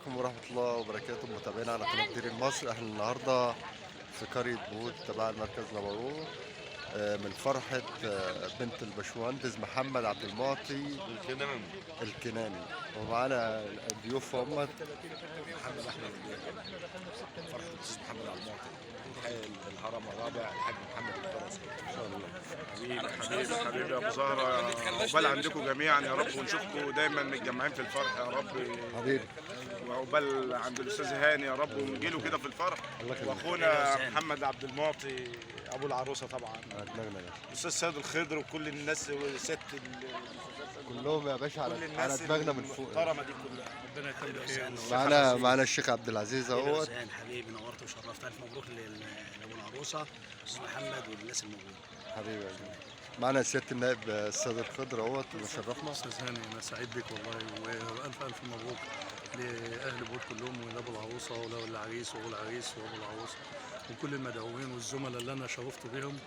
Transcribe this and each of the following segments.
عليكم ورحمة الله وبركاته، متابعينا على قناة دير مصر. احنا النهاردة في قرية بود تبع المركز نبروه، من فرحة بنت البشمهندس محمد عبد المعطي الكناني. ومعانا ضيوف هم محمد احمد فرحه الاستاذ محمد عبد المعطي الهرم الرابع الحاج محمد الفرس ان شاء الله. حبيبي يا ابو زهره، عقبال عندكم جميعا يا رب، ونشوفكم دايما متجمعين في الفرح يا رب. حبيبي. وعقبال عند الاستاذ هاني يا رب، ونجي له كده في الفرح. واخونا محمد عبد المعطي ابو العروسه طبعا، الاستاذ سيد الخضر وكل الناس وست كلهم يا باشا على دماغنا من فوق. المحترمه دي كلها، ربنا يكرمك خير. معانا الشيخ عبد العزيز اهوت. حبيبي نورت وشرفت، الف مبروك لابو العروسه استاذ محمد والناس الموجوده. حبيبي يا زلمه. معانا سياده النائب السيد الخضر اهوت وشرفنا. استاذ هاني انا سعيد بك والله، والف الف مبروك لاهل بود كلهم، ولابو العروسه والعريس وابو العريس وابو العروسه وكل المدعوين والزملاء اللي انا شرفت بهم.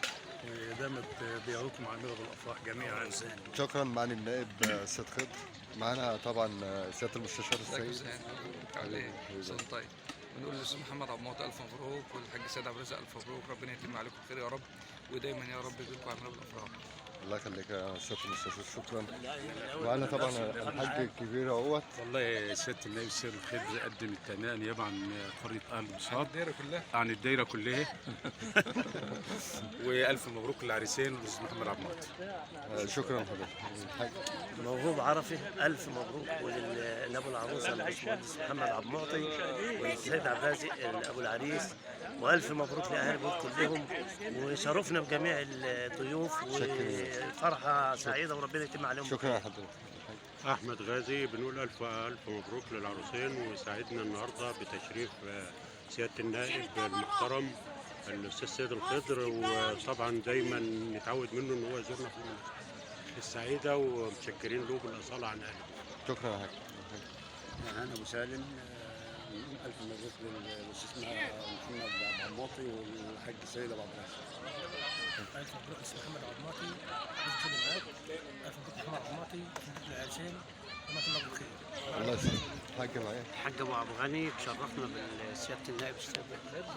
دامت دياركم عامره بالافراح جميعا. شكرا. معنا النائب السيد خضر، معانا طبعا سياده المستشار السيد عليه استاذ. طيب بنقول للاستاذ محمد عبد المعطي الف مبروك، والحاج سيد عبد الرزاق الف مبروك، ربنا يتم عليكم خير يا رب، ودايما يا رب يجيبكم عامره بالافراح. الله يخليك يا سياده المستشار، شكرا. معانا طبعا الحاج الكبير اهوت. والله سياده النائب السيد الخضر قدم التهنئه نيابه عن قريه اهل بساط الدايره كلها، عن الدايره كلها. والف مبروك للعريسين والاستاذ محمد عبد المعطي. شكرا حضرتك. موهوب عرفي الف مبروك لابو العروسه الباشمهندس محمد عبد المعطي والسيد عبد الرازق ابو العريس، والف مبروك لاهل بود كلهم، وشرفنا بجميع الضيوف، وفرحه سعيده وربنا يتم عليهم. شكرا يا حضرتك. احمد غازي بنقول الف مبروك للعروسين، وسعدنا النهارده بتشريف سياده النائب المحترم الاستاذ سيد الخضر، وطبعا دايما نتعود منه ان هو يزورنا في السعيده، ومتشكرين له بالاصاله عن اهله. شكرا يا حاج. انا ابو سالم، الف مبروك للاستاذ محمد عبد المعطي والحاج سيد ابو عبد الرازق. الف مبروك للاستاذ محمد عبد المعطي، الف مبروك محمد عبد المعطي، الف مبروك للعرسين، الله بالخير. الله يسلمك. الحاج معايا. الحاج ابو عبد الغني، تشرفنا بسياده النائب السيد الخضر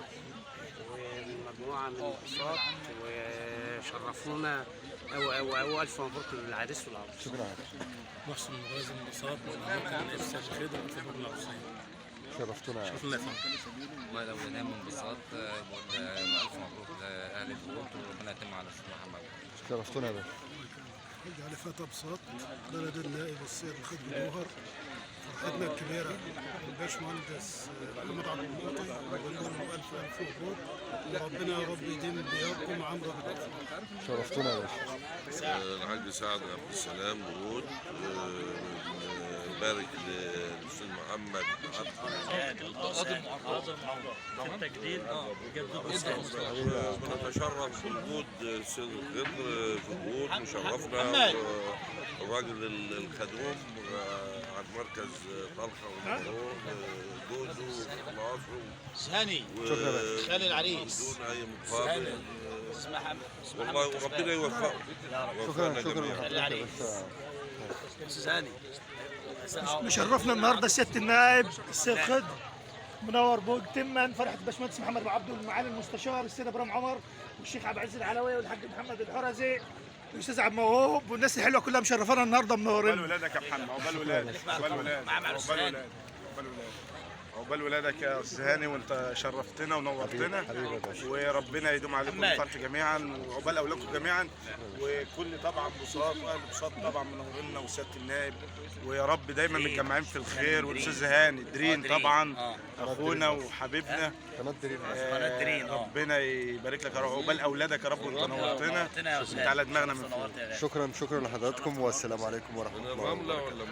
ومجموعه من البساط، وشرفونا والف مبروك للعريس والعروس. شكرا يا حاج. محسن المغازي من البساط، والنائب السيد الخضر الف مبروك للعروسين. شرفتونا يا حاج. شرفنا يا فندم. والله لو نام من انبساط بقول الف مبروك لاهل البيوت، وربنا يتم على الاستاذ محمد. شرفتونا يا باشا. الحاج علي فتى بساط، بلد النائب السيد الخضر جوهر، فرحتنا الكبيرة الباشمهندس محمد عبد المعطي، ونقول له ألف مبروك، وربنا يا رب يديم دياركم عمرة بالأفراح. شرفتونا يا باشا. الحاج سعد عبد السلام ورود، بارك للاستاذ محمد التجديد نتشرف بوجود السيد الخضر في البيوت، مشرفنا الراجل الخدوم عن مركز طلخه ونبروه، جوزه وخلاصه هاني خالي العريس بدون اي مقابل. والله وربنا يوفقه. شكرا العريس استاذ هاني. مشرفنا النهارده سيادة النائب السيد خضر، منور بود تما فرحة الباشمهندس محمد ابو عبده، ومعالي المستشار السيد ابراهيم عمر، والشيخ عبد العزيز العلوي، والحاج محمد الحرزي، والاستاذ عبد موهوب، والناس الحلوه كلها مشرفانا النهارده، منورين. عقبال ولادك يا محمد، عقبال ولادك، عقبال ولادك، عقبال ولادك، عقبال ولادك يا استاذ هاني، وانت شرفتنا ونورتنا، وربنا يدوم عليكم الفرح جميعا، وعقبال اولادكم جميعا، وكل طبعا بساط واهل بساط طبعا منورنا، وسياده النائب، ويا رب دايما متجمعين في الخير، والاستاذ هاني درين طبعا اخونا وحبيبنا، قناه درين. ربنا يبارك لك يا رب، عقبال اولادك يا رب، وانت نورتنا، انت على دماغنا من فوق. شكرا لحضراتكم، والسلام عليكم ورحمه الله وبركاته.